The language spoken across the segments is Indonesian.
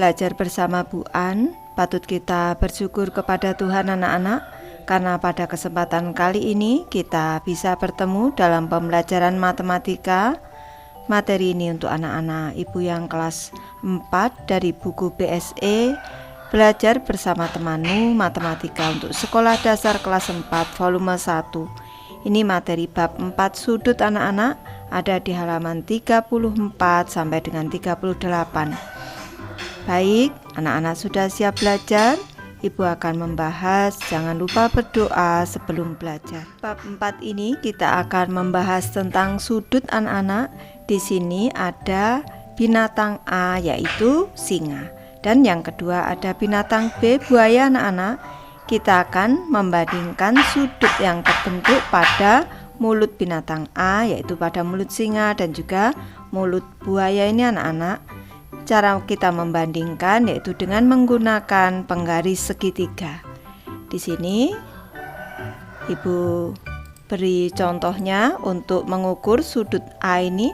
Belajar bersama Bu An, patut kita bersyukur kepada Tuhan anak-anak, karena pada kesempatan kali ini kita bisa bertemu dalam pembelajaran matematika. Materi ini untuk anak-anak ibu yang kelas 4 dari buku BSE, Belajar Bersama Temanmu Matematika untuk Sekolah Dasar kelas 4 volume 1. Ini materi bab 4 sudut anak-anak, ada di halaman 34 sampai dengan 38. Baik, anak-anak sudah siap belajar? Ibu akan membahas, jangan lupa berdoa sebelum belajar. Bab 4 ini kita akan membahas tentang sudut anak-anak. Di sini ada binatang A yaitu singa, dan yang kedua ada binatang B buaya anak-anak. Kita akan membandingkan sudut yang terbentuk pada mulut binatang A yaitu pada mulut singa dan juga mulut buaya ini anak-anak. Cara kita membandingkan yaitu dengan menggunakan penggaris segitiga. Di sini Ibu beri contohnya untuk mengukur sudut A ini.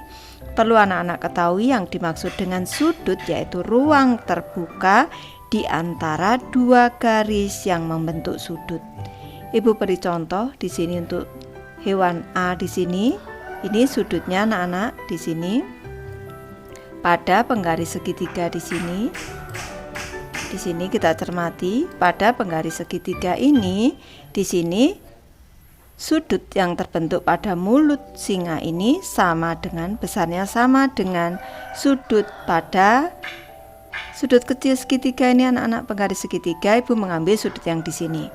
Perlu anak-anak ketahui yang dimaksud dengan sudut yaitu ruang terbuka di antara dua garis yang membentuk sudut. Ibu beri contoh di sini untuk hewan A di sini. Ini sudutnya anak-anak di sini. Pada penggaris segitiga di sini. Di sini kita cermati pada penggaris segitiga ini, di sini sudut yang terbentuk pada mulut singa ini besarnya sama dengan sudut pada sudut kecil segitiga ini anak-anak. Penggaris segitiga Ibu mengambil sudut yang di sini.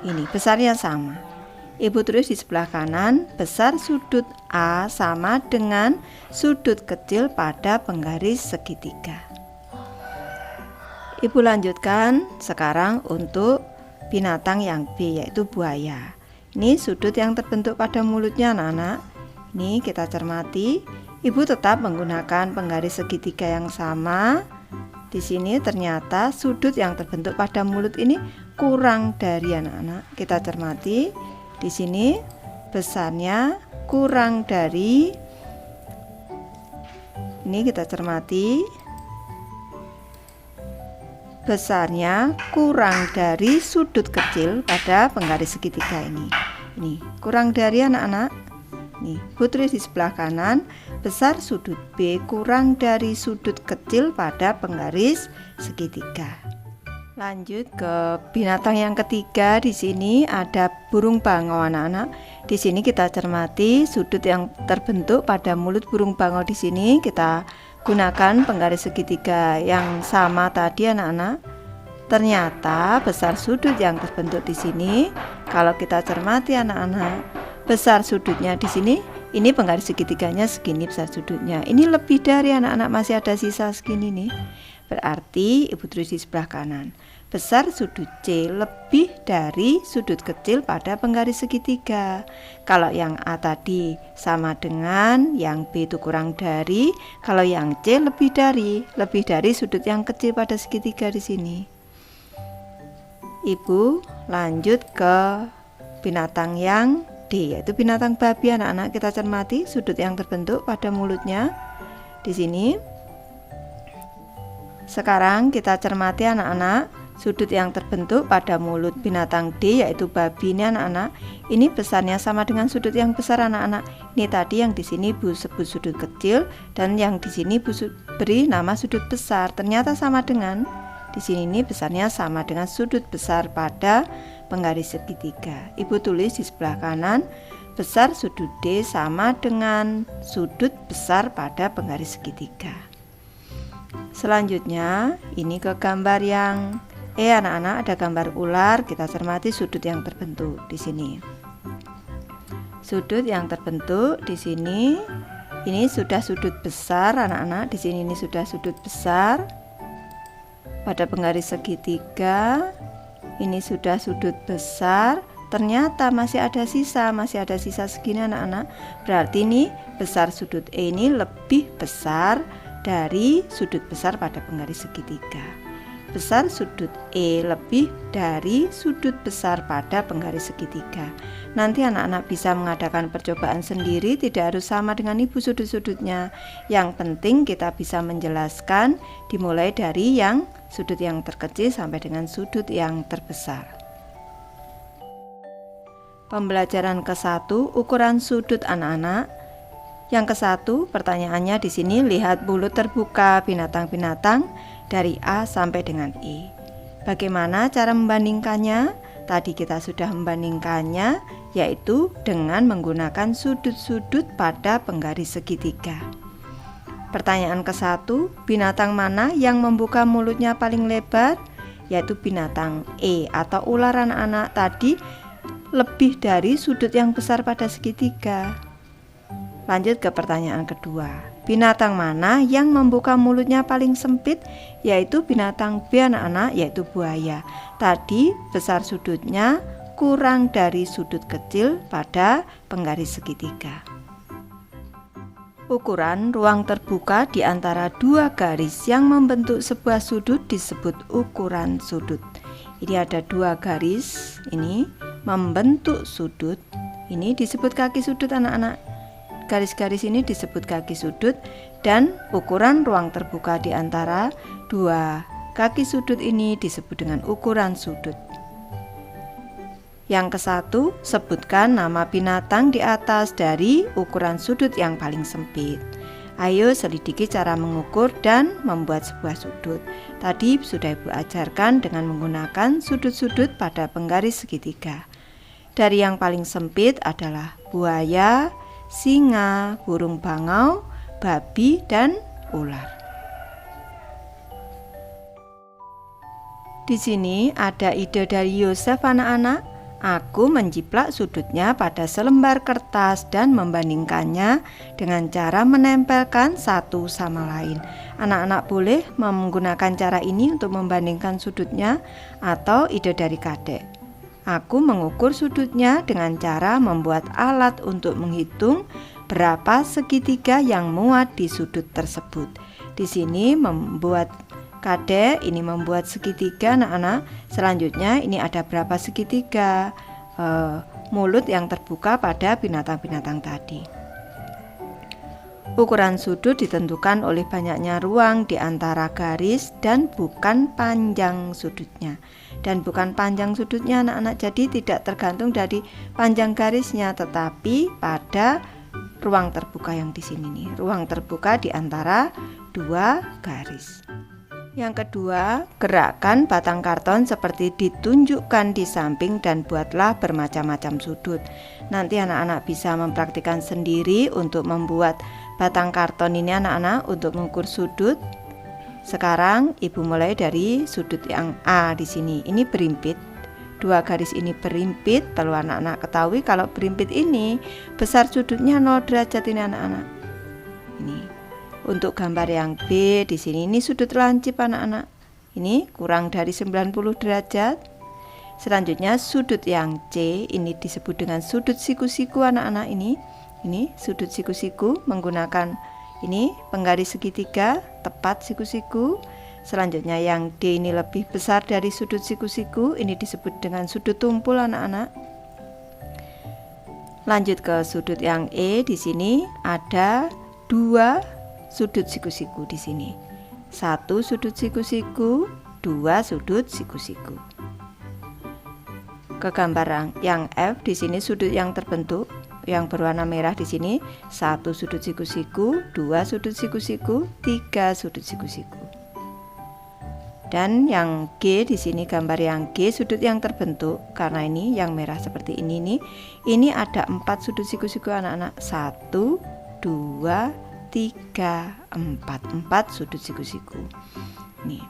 Ini besarnya sama. Ibu tulis di sebelah kanan, besar sudut A sama dengan sudut kecil pada penggaris segitiga. Ibu lanjutkan sekarang untuk binatang yang B yaitu buaya. Ini sudut yang terbentuk pada mulutnya anak-anak. Ini kita cermati, Ibu tetap menggunakan penggaris segitiga yang sama. Di sini ternyata sudut yang terbentuk pada mulut ini kurang dari anak-anak. Kita cermati. Di sini besarnya kurang dari, ini kita cermati, besarnya kurang dari sudut kecil pada penggaris segitiga ini. Ini kurang dari anak-anak. Nih, Bu tulis di sebelah kanan, besar sudut B kurang dari sudut kecil pada penggaris segitiga. Lanjut ke binatang yang ketiga. Di sini ada burung bangau anak-anak. Di sini kita cermati sudut yang terbentuk pada mulut burung bangau. Di sini kita gunakan penggaris segitiga yang sama tadi anak-anak. Ternyata besar sudut yang terbentuk di sini, kalau kita cermati anak-anak, besar sudutnya di sini, ini penggaris segitiganya segini besar sudutnya. Ini lebih dari anak-anak, masih ada sisa segini nih. Berarti Ibu tulis di sebelah kanan, besar sudut C lebih dari sudut kecil pada penggaris segitiga. Kalau yang A tadi sama dengan, yang B itu kurang dari, kalau yang C lebih dari sudut yang kecil pada segitiga di sini. Ibu lanjut ke binatang yang D yaitu binatang babi anak-anak. Kita cermati sudut yang terbentuk pada mulutnya di sini. Sekarang kita cermati anak-anak sudut yang terbentuk pada mulut binatang D yaitu babi ini anak-anak. Ini besarnya sama dengan sudut yang besar anak-anak. Ini tadi yang di sini Bu sebut sudut kecil dan yang di sini Bu beri nama sudut besar. Ternyata sama dengan di sini, ini besarnya sama dengan sudut besar pada penggaris segitiga. Ibu tulis di sebelah kanan, besar sudut D sama dengan sudut besar pada penggaris segitiga. Selanjutnya ini ke gambar yang anak-anak, ada gambar ular. Kita cermati sudut yang terbentuk di sini. Sudut yang terbentuk di sini, ini sudah sudut besar anak-anak. Di sini ini sudah sudut besar pada penggaris segitiga. Ini sudah sudut besar. Ternyata masih ada sisa segini anak-anak. Berarti ini besar sudut E ini lebih besar dari sudut besar pada penggaris segitiga. besar sudut E lebih dari sudut besar pada penggaris segitiga. Nanti anak-anak bisa mengadakan percobaan sendiri, tidak harus sama dengan ibu sudut-sudutnya. Yang penting kita bisa menjelaskan dimulai dari yang sudut yang terkecil sampai dengan sudut yang terbesar. Pembelajaran ke-1, ukuran sudut anak-anak. Yang ke-1, pertanyaannya di sini, lihat bulut terbuka binatang-binatang dari A sampai dengan E. Bagaimana cara membandingkannya? Tadi kita sudah membandingkannya, yaitu dengan menggunakan sudut-sudut pada penggaris segitiga. Pertanyaan ke-1, binatang mana yang membuka mulutnya paling lebar? Yaitu binatang E atau ular anak-anak. Tadi lebih dari sudut yang besar pada segitiga. Lanjut ke pertanyaan kedua, binatang mana yang membuka mulutnya paling sempit? Yaitu binatang B anak-anak, yaitu buaya. Tadi besar sudutnya kurang dari sudut kecil pada penggaris segitiga. Ukuran ruang terbuka di antara dua garis yang membentuk sebuah sudut disebut ukuran sudut. Ini ada dua garis, ini membentuk sudut, ini disebut kaki sudut anak-anak. Garis-garis ini disebut kaki sudut, dan ukuran ruang terbuka di antara dua kaki sudut ini disebut dengan ukuran sudut. Yang ke-1, sebutkan nama binatang di atas dari ukuran sudut yang paling sempit. Ayo selidiki cara mengukur dan membuat sebuah sudut. Tadi sudah Ibu ajarkan dengan menggunakan sudut-sudut pada penggaris segitiga. Dari yang paling sempit adalah buaya, singa, burung bangau, babi, dan ular. Di sini ada ide dari Yosef anak-anak. Aku menjiplak sudutnya pada selembar kertas dan membandingkannya dengan cara menempelkan satu sama lain. Anak-anak boleh menggunakan cara ini untuk membandingkan sudutnya, atau ide dari Kadek. Aku mengukur sudutnya dengan cara membuat alat untuk menghitung berapa segitiga yang muat di sudut tersebut. Di sini Kadek ini membuat segitiga anak-anak. Selanjutnya ini ada berapa segitiga mulut yang terbuka pada binatang-binatang tadi. Ukuran sudut ditentukan oleh banyaknya ruang di antara garis dan bukan panjang sudutnya. Dan bukan panjang sudutnya anak-anak, jadi tidak tergantung dari panjang garisnya, tetapi pada ruang terbuka yang di sini nih, ruang terbuka di antara dua garis. Yang kedua, gerakkan batang karton seperti ditunjukkan di samping dan buatlah bermacam-macam sudut. Nanti anak-anak bisa mempraktikkan sendiri untuk membuat batang karton ini anak-anak untuk mengukur sudut. Sekarang Ibu mulai dari sudut yang A di sini. Ini berimpit. Dua garis ini berimpit. Perlu anak-anak ketahui kalau berimpit ini besar sudutnya 0 derajat ini anak-anak. Ini. Untuk gambar yang B di sini, ini sudut lancip anak-anak. Ini kurang dari 90 derajat. Selanjutnya sudut yang C ini disebut dengan sudut siku-siku anak-anak ini. Ini sudut siku-siku menggunakan ini penggaris segitiga tepat siku-siku. Selanjutnya yang D ini lebih besar dari sudut siku-siku, ini disebut dengan sudut tumpul anak-anak. Lanjut ke sudut yang E, di sini ada dua sudut siku-siku di sini. Satu sudut siku-siku, dua sudut siku-siku. Ke gambar yang F, di sini sudut yang terbentuk yang berwarna merah di sini, satu sudut siku-siku, dua sudut siku-siku, tiga sudut siku-siku. Dan yang G di sini, gambar yang G sudut yang terbentuk karena ini yang merah seperti ini nih. Ini ada 4 sudut siku-siku anak-anak. 1, 2, 3, 4 sudut siku-siku. Nih.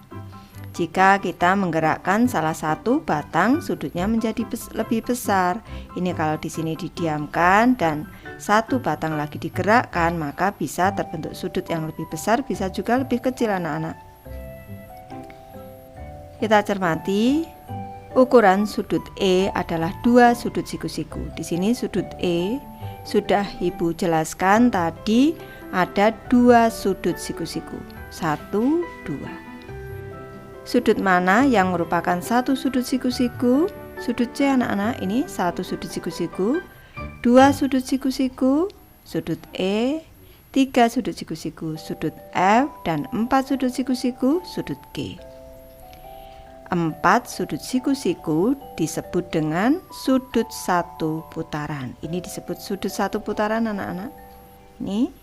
Jika kita menggerakkan salah satu batang, sudutnya menjadi lebih besar. Ini kalau di sini didiamkan dan satu batang lagi digerakkan, maka bisa terbentuk sudut yang lebih besar, bisa juga lebih kecil anak-anak. Kita cermati, ukuran sudut E adalah 2 sudut siku-siku. Di sini sudut E sudah Ibu jelaskan tadi ada 2 sudut siku-siku. 1, 2. Sudut mana yang merupakan satu sudut siku-siku? Sudut C anak-anak, ini satu sudut siku-siku, 2 sudut siku-siku, sudut E, 3 sudut siku-siku, sudut F, dan 4 sudut siku-siku, sudut G. 4 sudut siku-siku disebut dengan sudut satu putaran. Ini disebut sudut satu putaran anak-anak. Ini.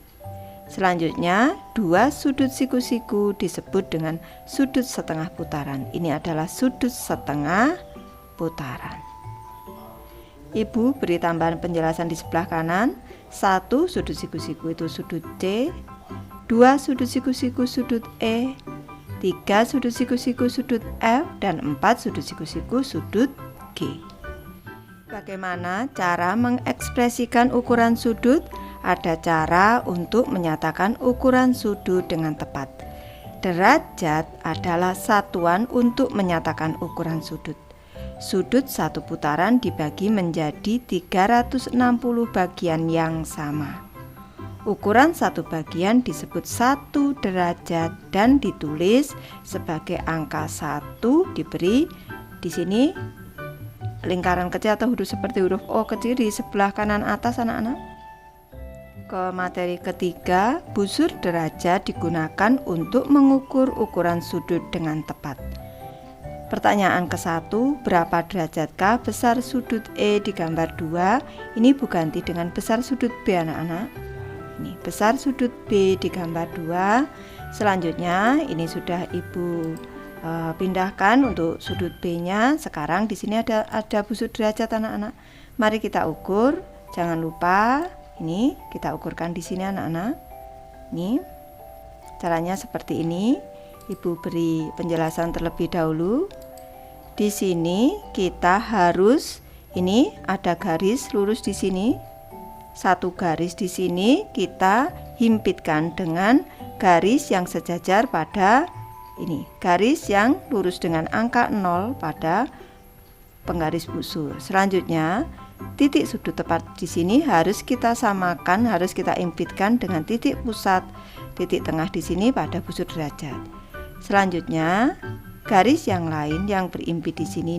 Selanjutnya 2 sudut siku-siku disebut dengan sudut setengah putaran. Ini adalah sudut setengah putaran. Ibu beri tambahan penjelasan di sebelah kanan. 1 sudut siku-siku itu sudut C, 2 sudut siku-siku sudut E, 3 sudut siku-siku sudut F, dan 4 sudut siku-siku sudut G. Bagaimana cara mengekspresikan ukuran sudut? Ada cara untuk menyatakan ukuran sudut dengan tepat. Derajat adalah satuan untuk menyatakan ukuran sudut. Sudut satu putaran dibagi menjadi 360 bagian yang sama. Ukuran satu bagian disebut 1 derajat dan ditulis sebagai angka 1 diberi di sini lingkaran kecil atau huruf seperti huruf O kecil di sebelah kanan atas anak-anak. Ke materi ketiga, busur derajat digunakan untuk mengukur ukuran sudut dengan tepat. Pertanyaan ke-1, berapa derajatkah besar sudut E di gambar 2? Ini Bu ganti dengan besar sudut B anak-anak. Ini besar sudut B di gambar 2. Selanjutnya ini sudah Ibu pindahkan untuk sudut B-nya. Sekarang di sini ada busur derajat anak-anak. Mari kita ukur. Jangan lupa ini kita ukurkan di sini anak-anak. Ini caranya seperti ini. Ibu beri penjelasan terlebih dahulu. Di sini kita harus ini ada garis lurus di sini. Satu garis di sini kita himpitkan dengan garis yang sejajar pada ini. Garis yang lurus dengan angka 0 pada penggaris busur. Selanjutnya titik sudut tepat di sini harus kita samakan, harus kita impitkan dengan titik pusat, titik tengah di sini pada busur derajat. Selanjutnya, garis yang lain yang berimpit di sini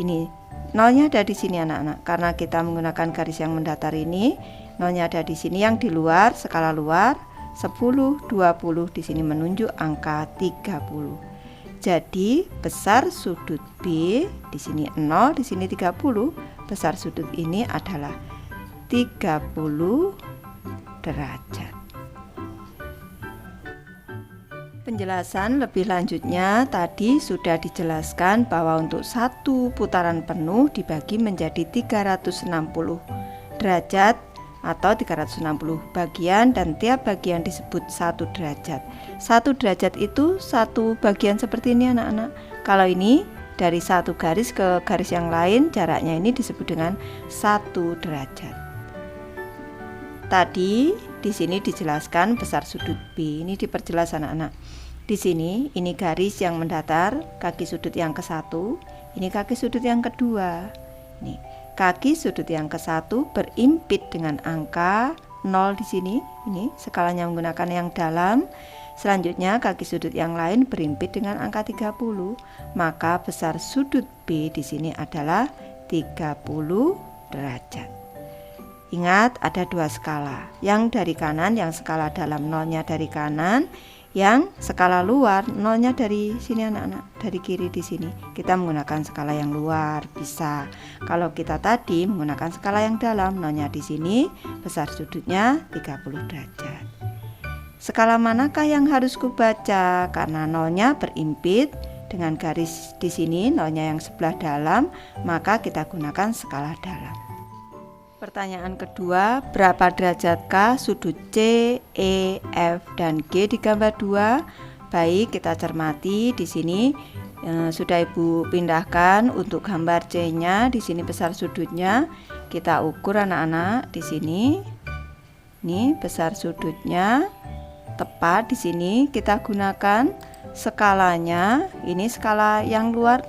ini nolnya ada di sini anak-anak. Karena kita menggunakan garis yang mendatar ini, nolnya ada di sini yang di luar, skala luar 10, 20 di sini menunjuk angka 30. Jadi besar sudut B di sini 0, di sini 30. Besar sudut ini adalah 30 derajat. Penjelasan lebih lanjutnya tadi sudah dijelaskan bahwa untuk satu putaran penuh dibagi menjadi 360 derajat atau 360 bagian dan tiap bagian disebut 1 derajat. 1 derajat itu satu bagian seperti ini anak-anak. Kalau ini dari satu garis ke garis yang lain jaraknya ini disebut dengan 1 derajat. Tadi di sini dijelaskan besar sudut B. Ini diperjelas anak-anak. Di sini ini garis yang mendatar, kaki sudut yang ke-1, ini kaki sudut yang kedua. Nih, kaki sudut yang ke-1 berimpit dengan angka 0 di sini. Ini skalanya menggunakan yang dalam. Selanjutnya kaki sudut yang lain berimpit dengan angka 30. Maka besar sudut B di sini adalah 30 derajat. Ingat ada dua skala, yang dari kanan, yang skala dalam nolnya dari kanan, yang skala luar nolnya dari sini anak-anak, dari kiri di sini. Kita menggunakan skala yang luar bisa. Kalau kita tadi menggunakan skala yang dalam, nolnya di sini, besar sudutnya 30 derajat. Skala manakah yang harus kubaca? Karena nolnya berimpit dengan garis di sini, nolnya yang sebelah dalam, maka kita gunakan skala dalam. Pertanyaan kedua, berapa derajatkah sudut C, E, F, dan G di gambar 2? Baik, kita cermati di sini sudah Ibu pindahkan untuk gambar C-nya. Di sini besar sudutnya kita ukur anak-anak di sini. Ini besar sudutnya tepat di sini kita gunakan skalanya. Ini skala yang luar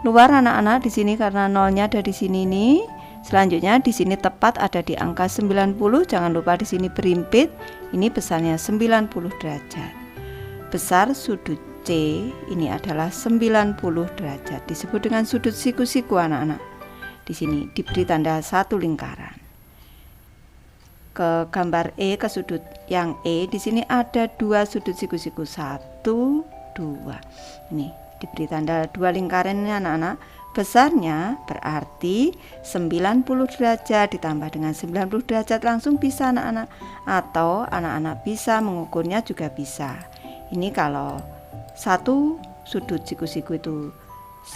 anak-anak di sini karena nolnya ada di sini nih. Selanjutnya di sini tepat ada di angka 90, jangan lupa di sini berimpit. Ini besarnya 90 derajat. Besar sudut C C ini adalah 90 derajat. Disebut dengan sudut siku-siku anak-anak. Di sini diberi tanda satu lingkaran. Ke gambar E, ke sudut yang E, di sini ada dua sudut siku-siku, 1, 2. Ini diberi tanda dua lingkaran ini anak-anak. Besarnya berarti 90 derajat ditambah dengan 90 derajat langsung bisa anak-anak, atau anak-anak bisa mengukurnya juga bisa. Ini kalau satu sudut siku-siku itu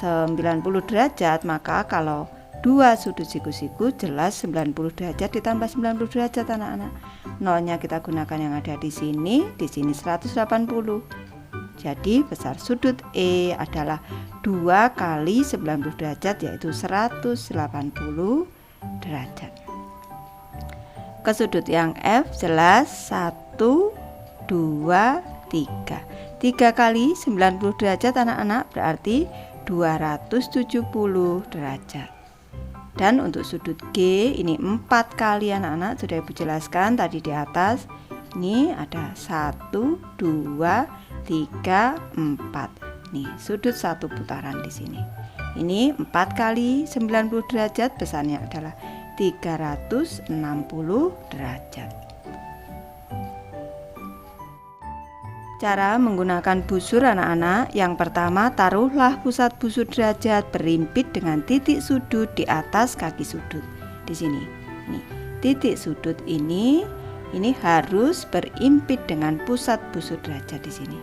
90 derajat, maka kalau dua sudut siku-siku jelas 90 derajat ditambah 90 derajat anak-anak. Nolnya kita gunakan yang ada di sini 180. Jadi besar sudut E adalah 2 kali 90 derajat, yaitu 180 derajat. Ke sudut yang F jelas 1, 2, 3. 3 kali 90 derajat anak-anak berarti 270 derajat. Dan untuk sudut G ini 4 kali anak-anak, sudah Ibu jelaskan tadi di atas. Ini ada 1, 2, 3, 4. Nih, sudut satu putaran di sini. Ini 4 kali 90 derajat, besarnya adalah 360 derajat. Cara menggunakan busur anak-anak. Yang pertama, taruhlah pusat busur derajat berimpit dengan titik sudut di atas kaki sudut. Di sini. Nih, titik sudut ini harus berimpit dengan pusat busur derajat di sini.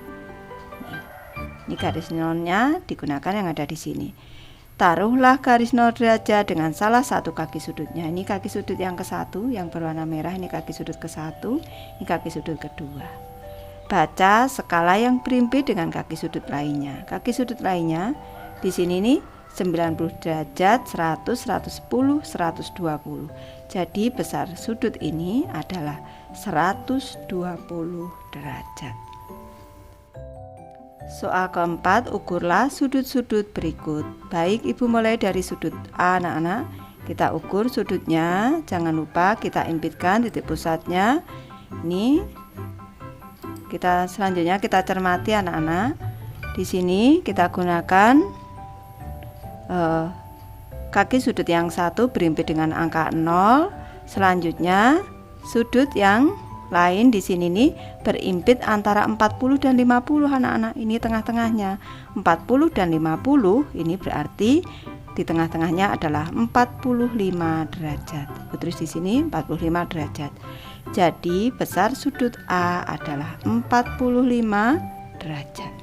Ini garis nolnya digunakan yang ada di sini. Taruhlah garis nol derajat dengan salah satu kaki sudutnya. Ini kaki sudut yang ke-1 yang berwarna merah, ini kaki sudut ke-1, ini kaki sudut kedua. Baca skala yang berimpit dengan kaki sudut lainnya. Kaki sudut lainnya di sini nih 90 derajat, 100, 110, 120. Jadi besar sudut ini adalah 120 derajat. Soal keempat, ukurlah sudut-sudut berikut. Baik, Ibu mulai dari sudut A anak-anak. Kita ukur sudutnya, jangan lupa kita impitkan titik pusatnya. Ini selanjutnya kita cermati anak-anak. Di sini kita gunakan kaki sudut yang 1 berimpit dengan angka 0. Selanjutnya sudut yang lain di sini nih berimpit antara 40 dan 50 anak-anak. Ini tengah-tengahnya 40 dan 50, ini berarti di tengah-tengahnya adalah 45 derajat. Terus di sini 45 derajat. Jadi besar sudut A adalah 45 derajat.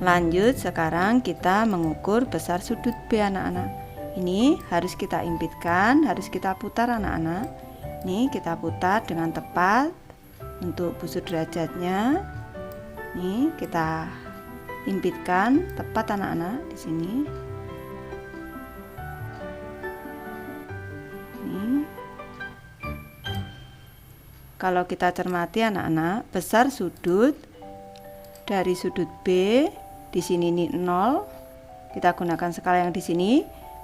Lanjut, sekarang kita mengukur besar sudut B anak-anak. Ini harus kita impitkan, harus kita putar anak-anak. Nih kita putar dengan tepat untuk busur derajatnya. Nih kita impitkan tepat anak-anak di sini. Nih. Kalau kita cermati anak-anak, besar sudut dari sudut B di sini nih 0. Kita gunakan skala yang di sini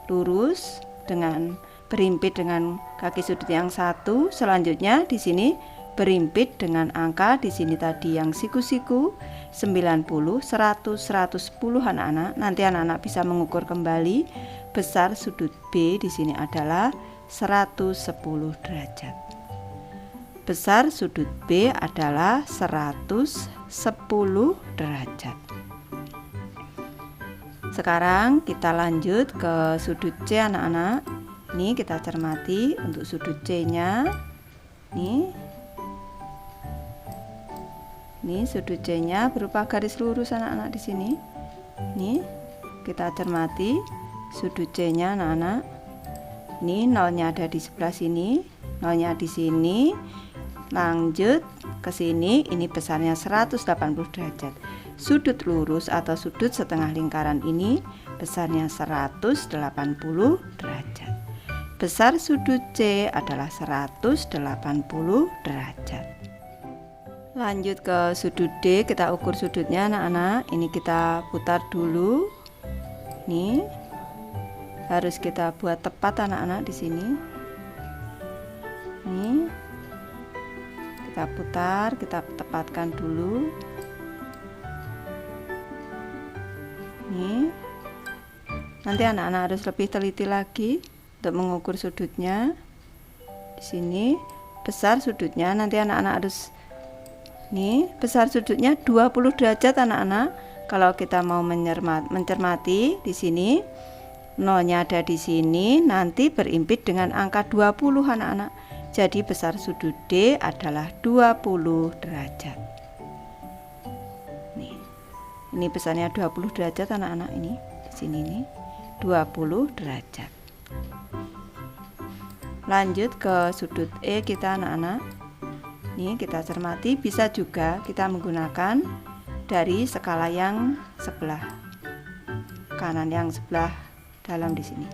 lurus dengan berimpit dengan kaki sudut yang 1. Selanjutnya di sini berimpit dengan angka di sini tadi yang siku-siku 90, 100, 110 anak-anak. Nanti anak-anak bisa mengukur kembali. Besar sudut B di sini adalah 110 derajat. Besar sudut B adalah 110 derajat. Sekarang kita lanjut ke sudut C anak-anak. Ini kita cermati untuk sudut C-nya. Nih sudut C-nya berupa garis lurus anak-anak di sini. Nih kita cermati sudut C-nya anak-anak. Ini nolnya ada di sebelah sini, nolnya di sini. Lanjut ke sini, ini besarnya 180 derajat. Sudut lurus atau sudut setengah lingkaran ini besarnya 180 derajat. Besar sudut C adalah 180 derajat. Lanjut ke sudut D, kita ukur sudutnya anak-anak. Ini kita putar dulu. Nih harus kita buat tepat anak-anak di sini. Nih kita putar, kita tepatkan dulu. Nih. Nanti anak-anak harus lebih teliti lagi untuk mengukur sudutnya. Di sini besar sudutnya, nanti anak-anak harus nih, besar sudutnya 20 derajat anak-anak. Kalau kita mau mencermati di sini, nolnya ada di sini, nanti berimpit dengan angka 20 anak-anak. Jadi besar sudut D adalah 20 derajat. Nih. Ini besarnya 20 derajat anak-anak, ini di sini nih 20 derajat. Lanjut ke sudut E kita anak-anak. Nih kita cermati, bisa juga kita menggunakan dari skala yang sebelah kanan, yang sebelah dalam di sini.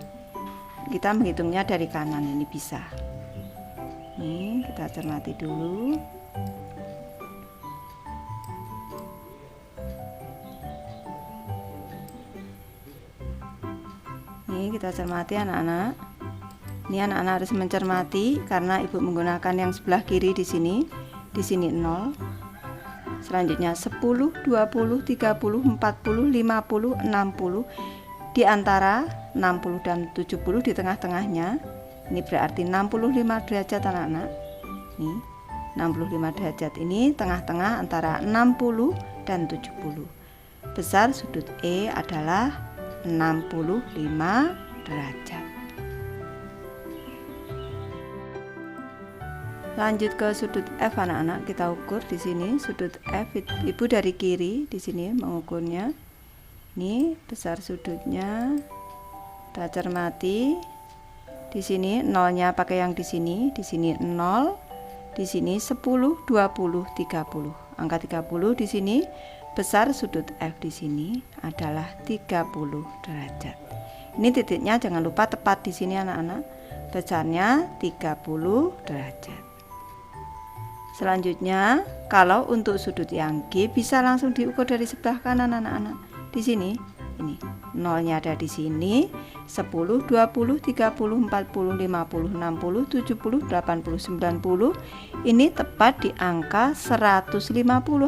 Kita menghitungnya dari kanan, ini bisa. Nih kita cermati dulu. Nih kita cermati anak-anak. Ini anak-anak harus mencermati karena ibu menggunakan yang sebelah kiri di sini 0. Selanjutnya 10, 20, 30, 40, 50, 60. Di antara 60 dan 70 di tengah-tengahnya. Ini berarti 65 derajat anak-anak. Nih, 65 derajat ini tengah-tengah antara 60 dan 70. Besar sudut E adalah 65 derajat. Lanjut ke sudut F anak-anak, kita ukur di sini sudut F. Ibu dari kiri di sini mengukurnya. Ini besar sudutnya. Kita cermati. Di sini nolnya pakai yang di sini 0, di sini 10, 20, 30. Angka 30 di sini, besar sudut F di sini adalah 30 derajat. Ini titiknya jangan lupa tepat di sini anak-anak. Besarnya 30 derajat. Selanjutnya, kalau untuk sudut yang G bisa langsung diukur dari sebelah kanan anak-anak. Di sini, ini nolnya ada di sini, 10, 20, 30, 40, 50, 60, 70, 80, 90. Ini tepat di angka 150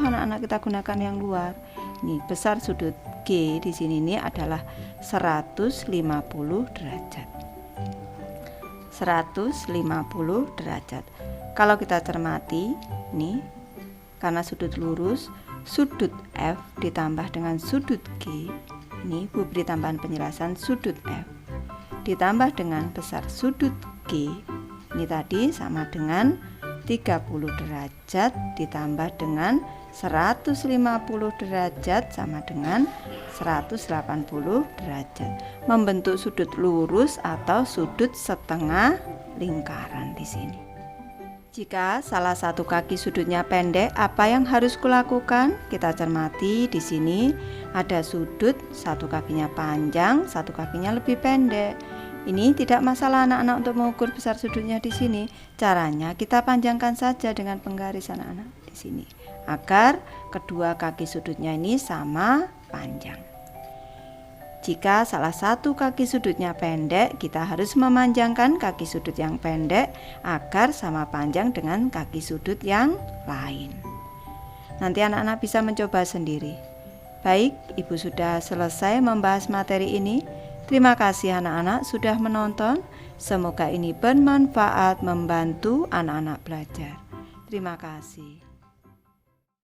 anak-anak, kita gunakan yang luar. Nih, besar sudut G di sini ini adalah 150 derajat. 150 derajat. Kalau kita cermati, nih, karena sudut lurus, sudut F ditambah dengan sudut G. Ini Bu beri tambahan penjelasan sudut F ditambah dengan besar sudut G. Ini tadi sama dengan 30 derajat ditambah dengan 150 derajat sama dengan 180 derajat. Membentuk sudut lurus atau sudut setengah lingkaran di sini. Jika salah satu kaki sudutnya pendek, apa yang harus kulakukan? Kita cermati di sini ada sudut satu kakinya panjang, satu kakinya lebih pendek. Ini tidak masalah anak-anak untuk mengukur besar sudutnya di sini. Caranya kita panjangkan saja dengan penggaris anak-anak di sini agar kedua kaki sudutnya ini sama panjang. Jika salah satu kaki sudutnya pendek, kita harus memanjangkan kaki sudut yang pendek agar sama panjang dengan kaki sudut yang lain. Nanti anak-anak bisa mencoba sendiri. Baik, Ibu sudah selesai membahas materi ini. Terima kasih anak-anak sudah menonton. Semoga ini bermanfaat membantu anak-anak belajar. Terima kasih.